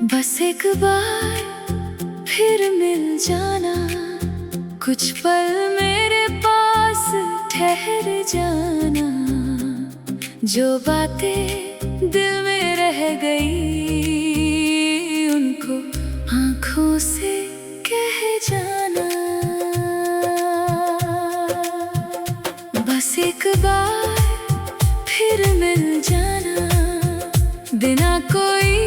बस एक बार फिर मिल जाना, कुछ पल मेरे पास ठहर जाना। जो बातें दिल में रह गई उनको आँखों से कह जाना। बस एक बार फिर मिल जाना, बिना कोई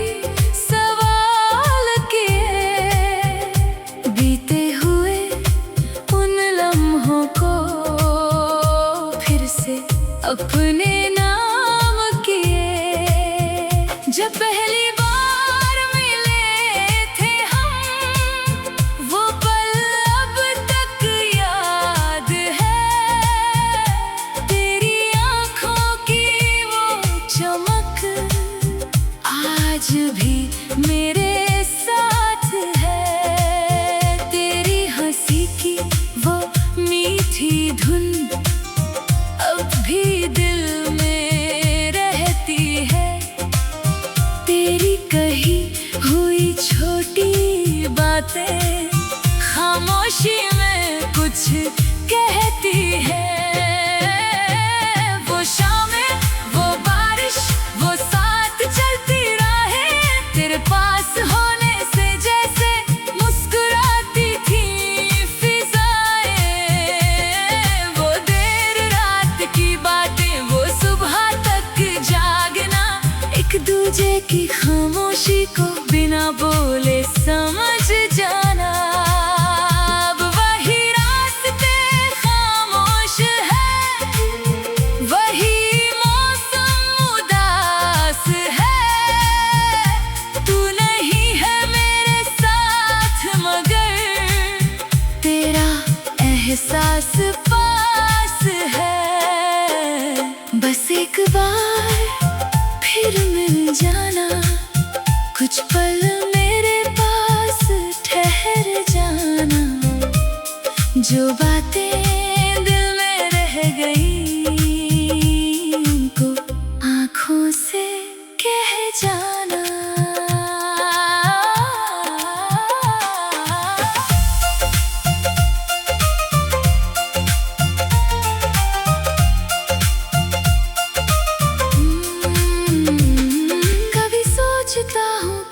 अपने नाम किए। जब पहली बार मिले थे हम, वो पल अब तक याद है। तेरी आँखों की वो चमक आज भी मेरे साथ है। तेरी हंसी की वो मीठी धुन भी दिल में रहती है। तेरी कही हुई छोटी बातें खामोशी में कुछ कहती है। वो शामें, वो बारिश, वो साथ चलती राहें, तेरे पास होने से जैसे मुस्कुराती थी फिजाएं। वो देर रात की बातें, वो सुबह तक जागना, एक दूजे की खामोशी को बिना बोले समझ जाना। अब वही रास्ते खामोश है, वही मौसम उदास है। तू नहीं है मेरे साथ मगर तेरा एहसास पास है। बस एक बार फिर मिल जाना, कुछ पल मेरे पास ठहर जाना। जो बातें दिल में रह गई उनको आँखों से कह जाना।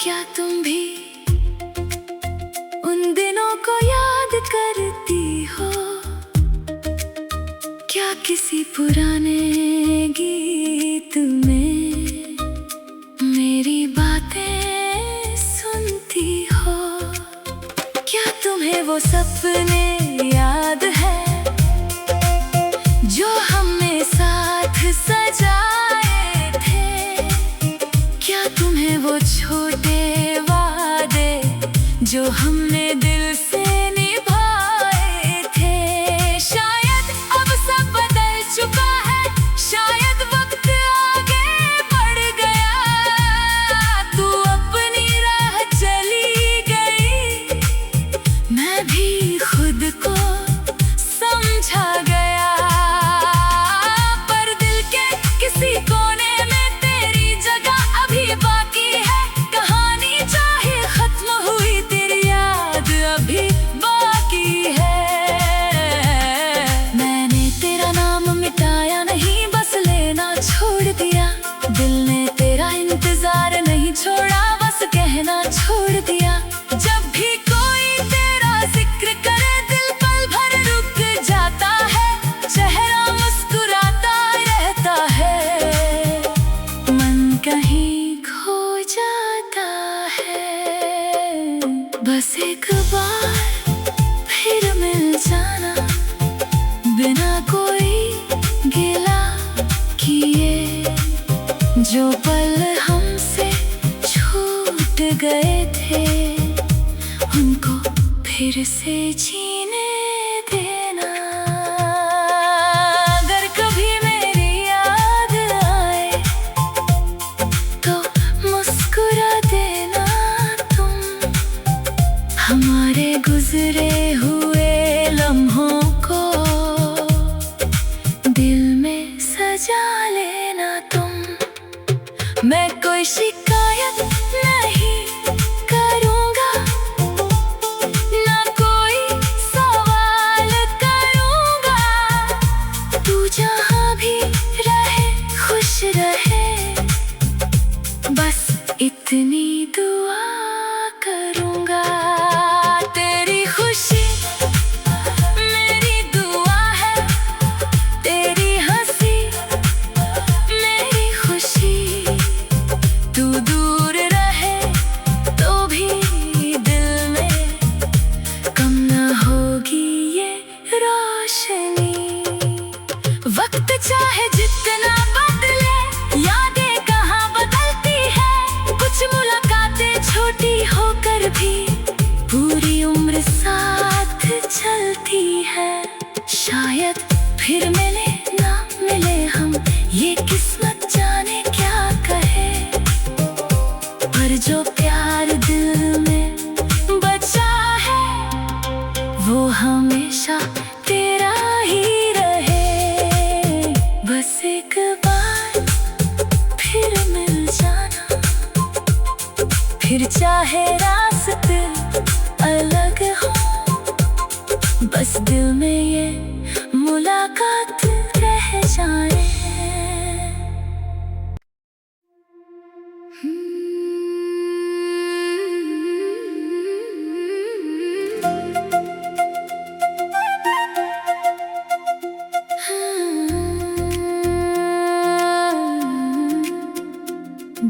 क्या तुम भी उन दिनों को याद करती हो? क्या किसी पुराने गीत में मेरी बातें सुनती हो? क्या तुम्हें वो सपने याद है जो हमने साथ सजाए थे? क्या तुम्हें वो छोटे वादे जो हमने दिल से निभाए थे? शायद अब सब बदल चुका है, शायद वक्त आगे बढ़ गया। तू अपनी राह चली गई, मैं भी खुद को समझा गया। पर दिल के किसी कोने में तेरी जगह अभी बाकी है। कहानी चाहे खत्म हुई, तेरी याद अभी बाकी है। मैंने तेरा नाम मिटाया नहीं, बस लेना छोड़ दिया। दिल ने तेरा इंतजार नहीं छोड़ा, बस कहना छोड़ दिया। जब भी कोई तेरा जिक्र करे, दिल पल भर रुक जाता है। चेहरा मुस्कुराता रहता है, मन कहीं खो जाता है। बस एक बार फिर मिल जाना, बिना कोई गिला किए। जो पल हमसे छूट गए थे उनको फिर से जीने देना। अगर कभी मेरी याद आए तो मुस्कुरा देना तुम। हमारे गुजरे हुए लम्हों को दिल में सजा लेना तुम। मैं कोई शिकायत नहीं इतनी दुआ करूंगा। तेरी खुशी मेरी दुआ है, तेरी हंसी मेरी खुशी। तू दूर रहे तो भी दिल में कम ना होगी ये रोशनी। वक्त चाहे जितना बदले, यादें कहाँ बदलती है। कुछ मुलाकातें छोटी होकर भी पूरी उम्र साथ चलती है। शायद फिर मिले ना मिले हम, ये किस्मत जाने क्या कहे। पर जो प्यार दिल में बचा है वो हमेशा तेरा ही रहे। बस एक बार फिर मिल जाना, फिर चाहे रास्ते अलग हो, बस दिल में ये मुलाकात रह जाए।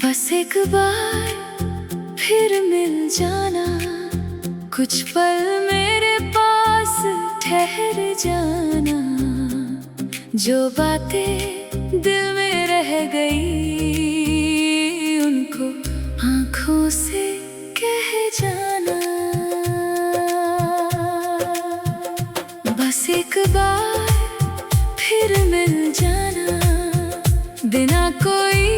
बस एक बार फिर मिल जाना, कुछ पल मेरे पास ठहर जाना। जो बातें दिल में रह गई उनको आँखों से कह जाना। बस एक बार फिर मिल जाना, बिना कोई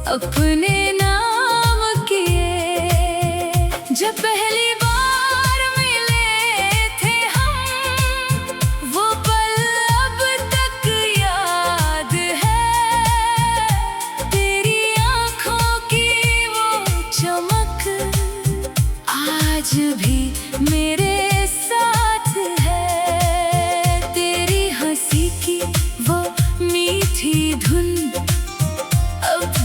अपने नाम किए। जब पहली बार मिले थे हम, वो पल अब तक याद है। तेरी आँखों की वो चमक आज भी मेरे साथ है। तेरी हंसी की वो मीठी धुन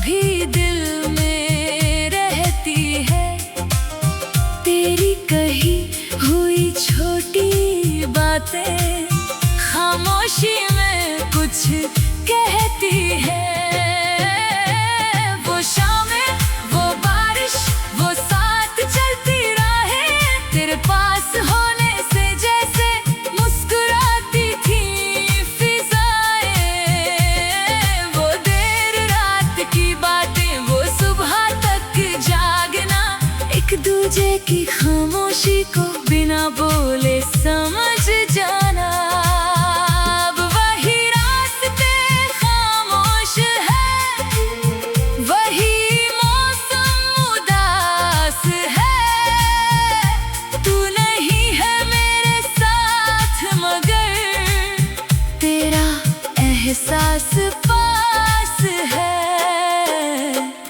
भी दिल में रहती है। तेरी कही हुई छोटी बातें खामोशी में कुछ कहती है। वो शामें, वो बारिश, वो साथ चलती राहें, तेरे पास होने से जैसे मुस्कुराती थी फिजाएं। वो देर रात की बातें, वो सुबह तक जागना, एक दूजे की खामोशी को बिना बोले समझ जाना। अब वही रास्ते खामोश है, वही मौसम उदास है। तू नहीं है मेरे साथ मगर तेरा एहसास पास है।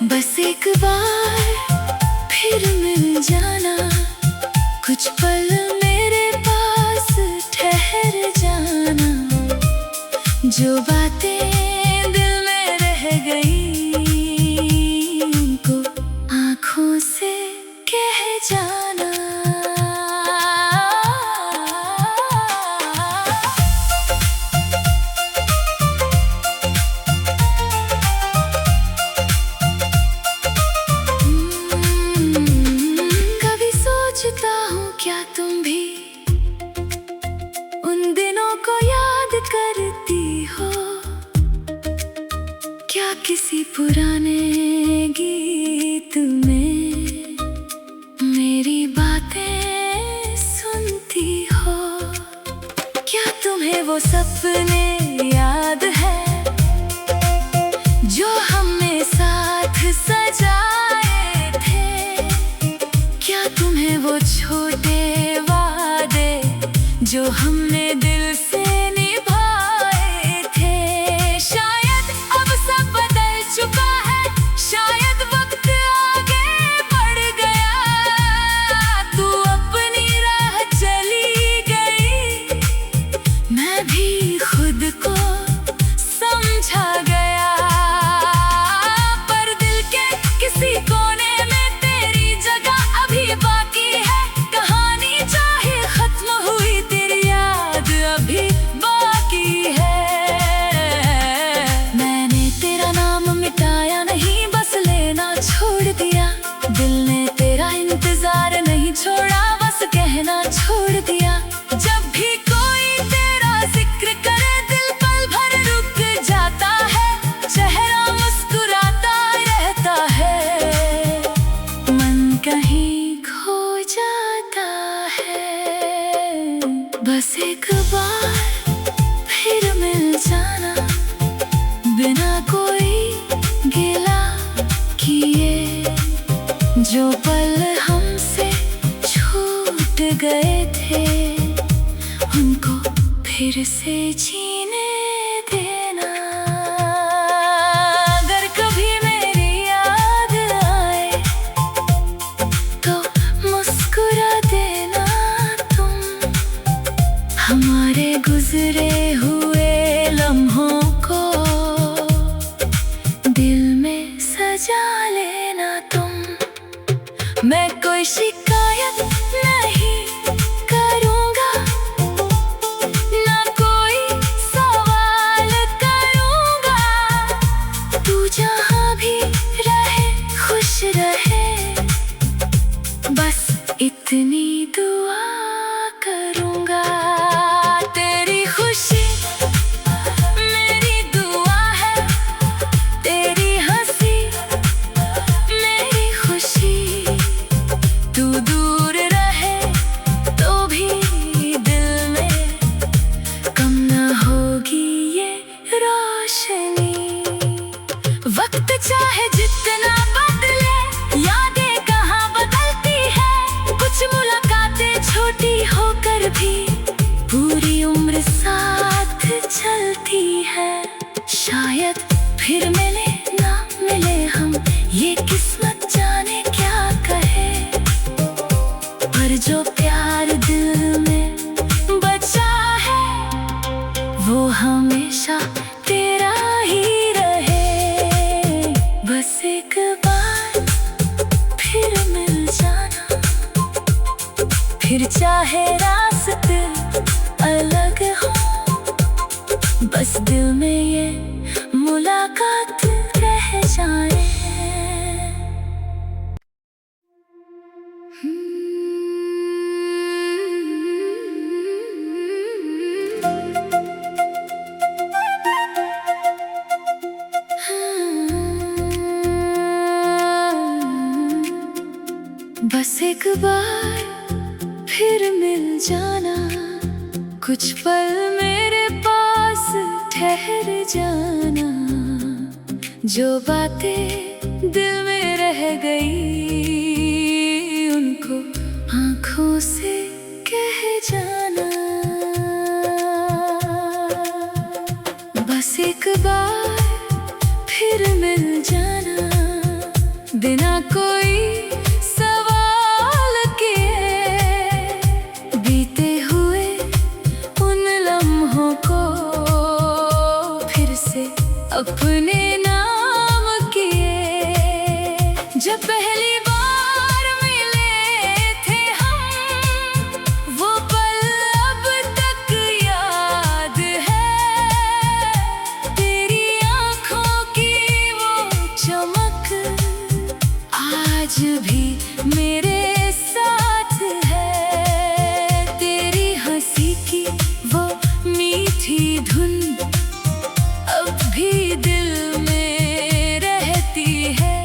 बस एक बार फिर मिल जाना, कुछ पल मेरे पास ठहर जाना। जो बातें दिल में रह गई उनको आँखों से कह जाना। क्या तुम भी उन दिनों को याद करती हो? क्या किसी पुराने गीत में मेरी बातें सुनती हो? क्या तुम्हें वो सपने याद है जो हमने साथ सजाए थे? क्या तुम्हें वो छोटे वादे जो हमने दिल से निभाए थे? शायद अब सब बदल चुका है, शायद वक्त आगे बढ़ गया। तू अपनी राह चली गई, बस एक बार फिर मिल जाना, बिना कोई गिला किए। जो पल हमसे छूट गए थे, उनको फिर से जीने देना। अगर कभी मेरी याद आए तो मुस्कुरा देना तुम, हमारे गुजरे हुए लम्हों को दिल में सजा लेना तुम। मैं कोई शिकायत नहीं करूँगा, ना कोई सवाल करूँगा। तू जहाँ भी रहे खुश रहे, बस इतनी दुआ करूँगा। तेरी खुशी मेरी दुआ है, तेरी हंसी मेरी खुशी। तू दूर रहे तो भी दिल में कम ना होगी ये रोशनी। वक्त चाहे जितना बदले, यादें कहाँ बदलती है। कुछ मुलाकातें छोटी होकर भी पूरी उम्र साथ चलती है। शायद फिर मिले ना मिले हम, ये किस्मत जाने क्या कहे। पर जो प्यार दिल में बचा है, वो हमेशा तेरा ही रहे। बस एक बार फिर मिल जाना, फिर चाहे रास्ते अलग हो, बस दिल में ये मुलाकात रह जाए। बस एक बार फिर मिल जाना, कुछ पल मेरे पास ठहर जाना। जो बातें दिल में रह गई, उनको आँखों से कह जाना। बस एक बार फिर मिल जाना, बिना कोई सवाल किए। बीते हुए उन लम्हों को फिर से अपने नाम किए। जब पहली बार मिले थे हम, वो पल अब तक याद है। तेरी आँखों की वो चमक आज भी मेरे साथ है। तेरी हंसी की वो मीठी धुन अब भी दिल में रहती है।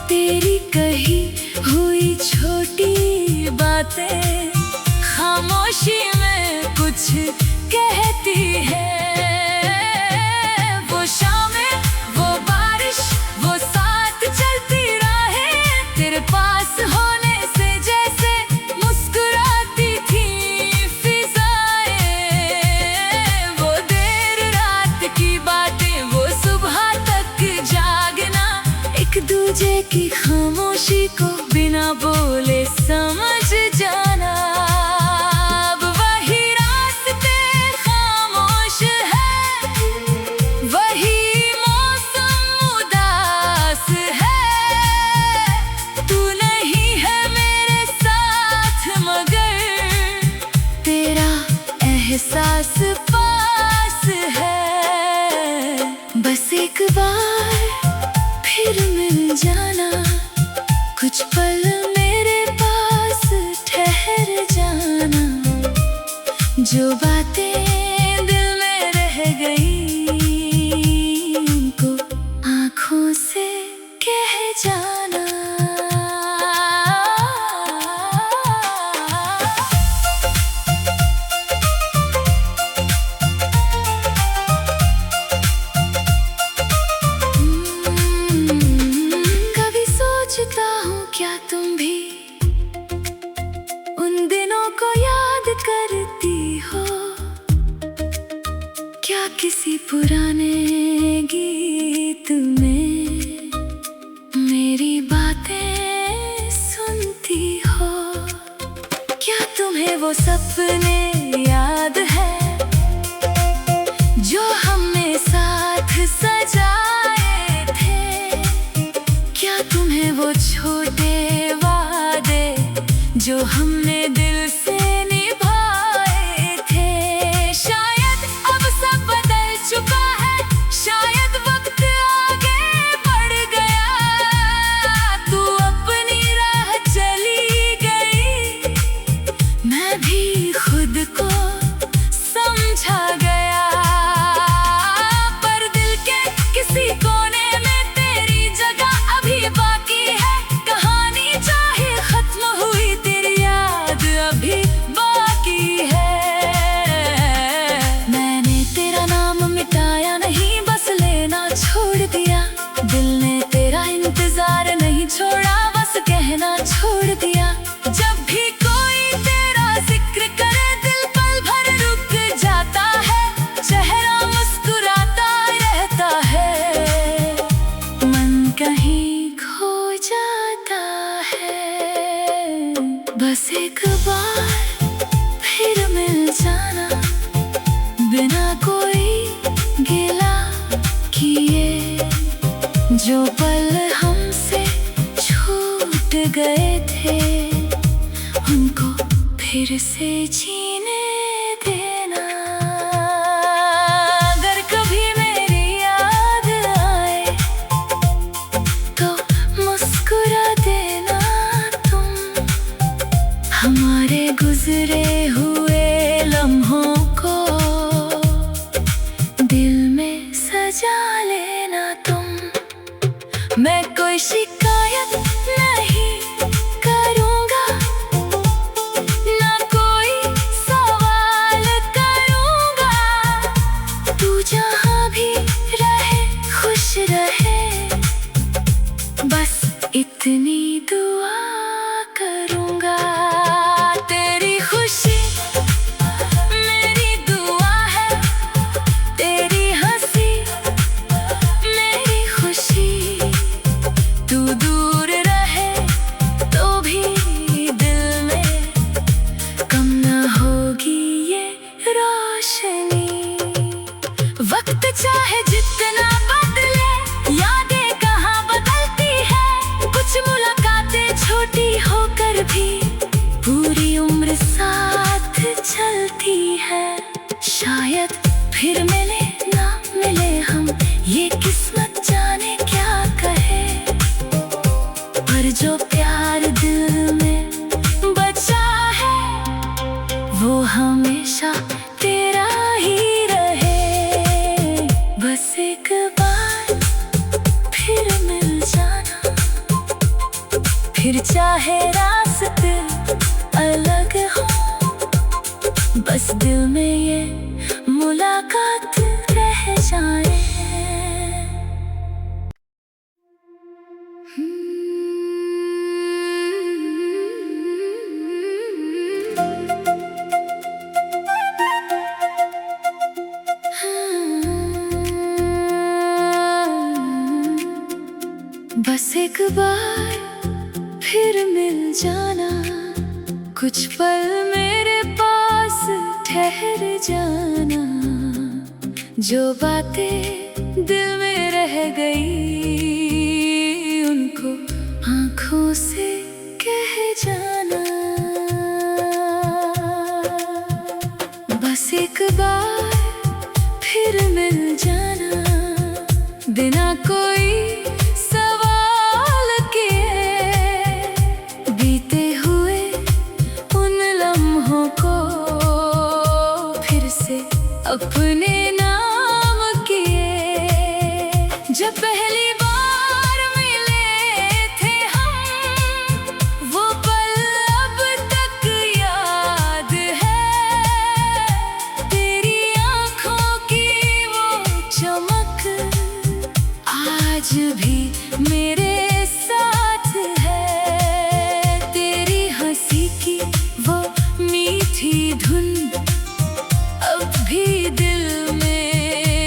तेरी कही हुई छोटी बातें खामोशी में कुछ कहती है। वो शामें, वो बारिश, वो साथ चलती राहें, तेरे पास होने से जैसे मुस्कुराती थी फिजाएं। वो देर रात की बातें, वो सुबह तक जागना, एक दूजे की खामोशी को बिना बोले समझ जाना। अब वही रास्ते खामोश है, वही मौसम उदास है। तू नहीं है मेरे साथ मगर तेरा एहसास पास है। बस एक बार फिर मिल जाना, कुछ पल मेरे पास ठहर जाना। जो बातें दिल में रह गई, उनको आँखों से कह जाना। किसी पुराने गीत में मेरी बातें सुनती हो। क्या तुम्हें वो सपने याद है जो हमने साथ सजाए थे? क्या तुम्हें वो छोटे वादे जो हमने दिल से निभाए थे? शायद अब सब बदल चुका है, शायद वक्त आगे बढ़ गया। तू अपनी राह चली गई, मैं भी खुद को समझा गया। पर दिल के किसी कोने में तेरी जगह अभी बाकी है। कहानी चाहे खत्म हुई, तेरी याद अभी बाकी है। मैंने तेरा नाम मिटाया नहीं, बस लेना छोड़ दिया। दिल ने तेरा इंतजार नहीं छोड़ा, बस कहना छोड़ दिया। जब भी कोई तेरा जिक्र करे, दिल पल भर रुक जाता है। चेहरा मुस्कुराता रहता है, मन कहीं खो जाता है। बस एक बार फिर मिल जाना, बिना कोई गिला किए। जो पल हमसे छूट गए थे, उनको फिर से जीने देना। अगर कभी मेरी याद आए तो मुस्कुरा देना तुम। हमारे गुजरे हुए लम्हों को दिल में सजा लेना तुम। मैं कोई शिकायत नहीं करूँगा, ना कोई सवाल करूँगा। तू जहाँ भी रहे खुश रहे, बस इतनी दुआ करूँगा। तेरी खुशी मेरी दुआ है, तेरी हंसी मेरी खुशी। तू दूर रहे तो भी दिल में कम न होगी ये रोशनी। वक्त चाहे जितना बदले, यादें कहाँ बदलती है। कुछ मुलाकातें छोटी होकर भी पूरी उम्र साथ चलती है। शायद फिर मिले ना मिले हम, ये किस्मत जाने क्या कहे। पर जो प्यार दिल में बचा है, वो हमेशा तेरा ही रहे। बस एक बार फिर मिल जाना, फिर चाहे रास्ते अलग हो, बस दिल में ये मुलाकात रह जाए। बस एक बार फिर मिल जाना, कुछ पल मेरे पास ठहर जाना। जो बातें दिल में रह गई, उनको आँखों से कह जाना। बस एक बार फिर मिल जाना, बिना कोई सवाल किए। बीते हुए उन लम्हों को फिर से अपने नाम किए। जब पहली बार मिले थे हम, वो पल अब तक याद है। तेरी आँखों की वो चमक आज भी मेरे साथ है। तेरी हंसी की वो मीठी धुन अब भी दिल में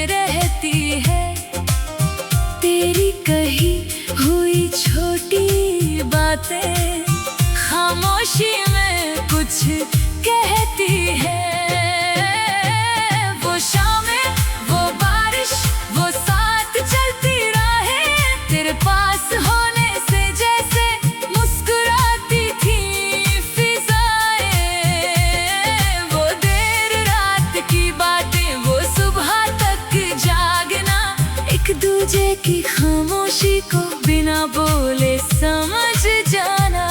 तुझे की खामोशी को बिना बोले समझ जाना।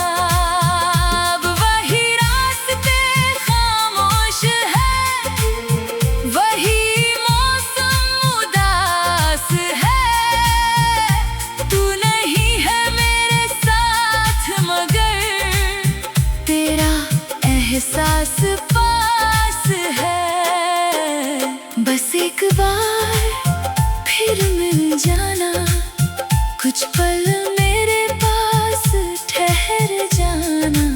अब वही रास्ते खामोश है, वही मौसम उदास है। तू नहीं है मेरे साथ मगर तेरा एहसास पास है। बस एक बार फिर मिल जाना, कुछ पल मेरे पास ठहर जाना।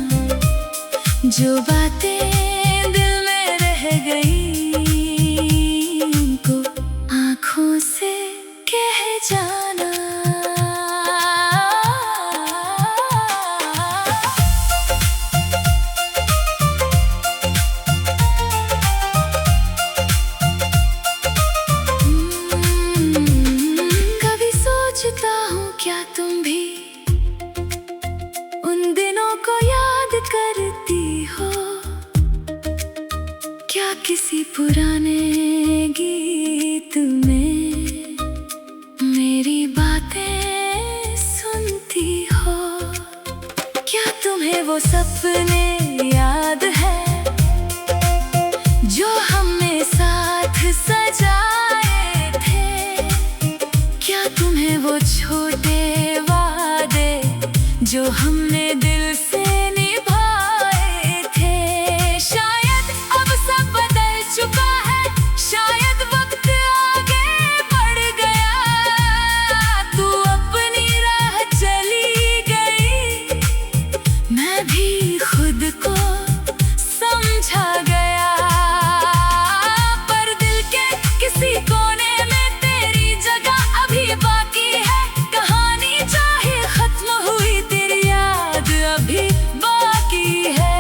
जो बातें दिल में रह गई उनको आँखों से कह जाना। सोचता हूँ क्या तुम भी उन दिनों को याद करती हो, क्या किसी पुराने गीत में मेरी बातें सुनती हो। क्या तुम्हें वो सपने याद है जो हमने साथ सजाए थे? क्या तुम्हें वो छोटे वादे जो हमने दिल से निभाए थे? शायद अब सब बदल चुका है, शायद वक्त आगे बढ़ गया। तू अपनी राह चली गई, मैं भी खुद को समझा गया। पर दिल के किसी कोने में तेरी जगह अभी बाकी है। कहानी चाहे खत्म हुई, तेरी याद अभी बाकी है।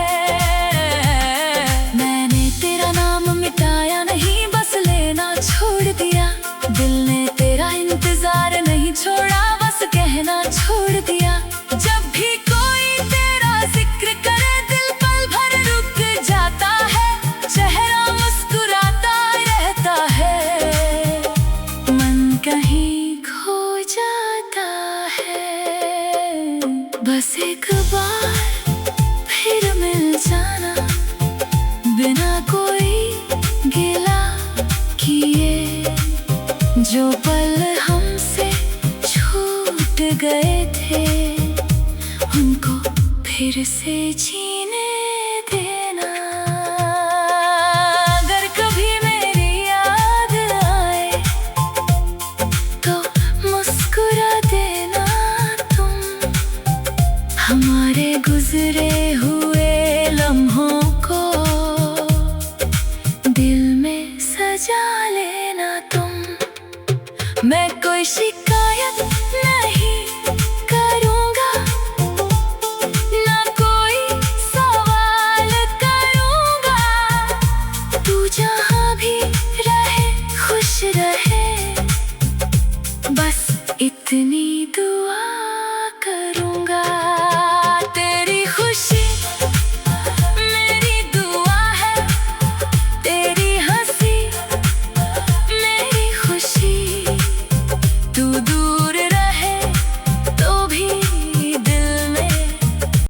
मैंने तेरा नाम मिटाया नहीं, बस लेना छोड़ दिया। दिल ने तेरा इंतजार नहीं छोड़ा, बस कहना छोड़ दिया। जब भी कोई तेरा जिक्र करे दिल पल भर रुक जाता है। चेहरा मुस्कुराता रहता है, मन कहीं खो जाता है। बस एक बार फिर मिल जाना, बिना कोई गिला किए। जो पल हमसे छूट गए थे उनको फिर से जी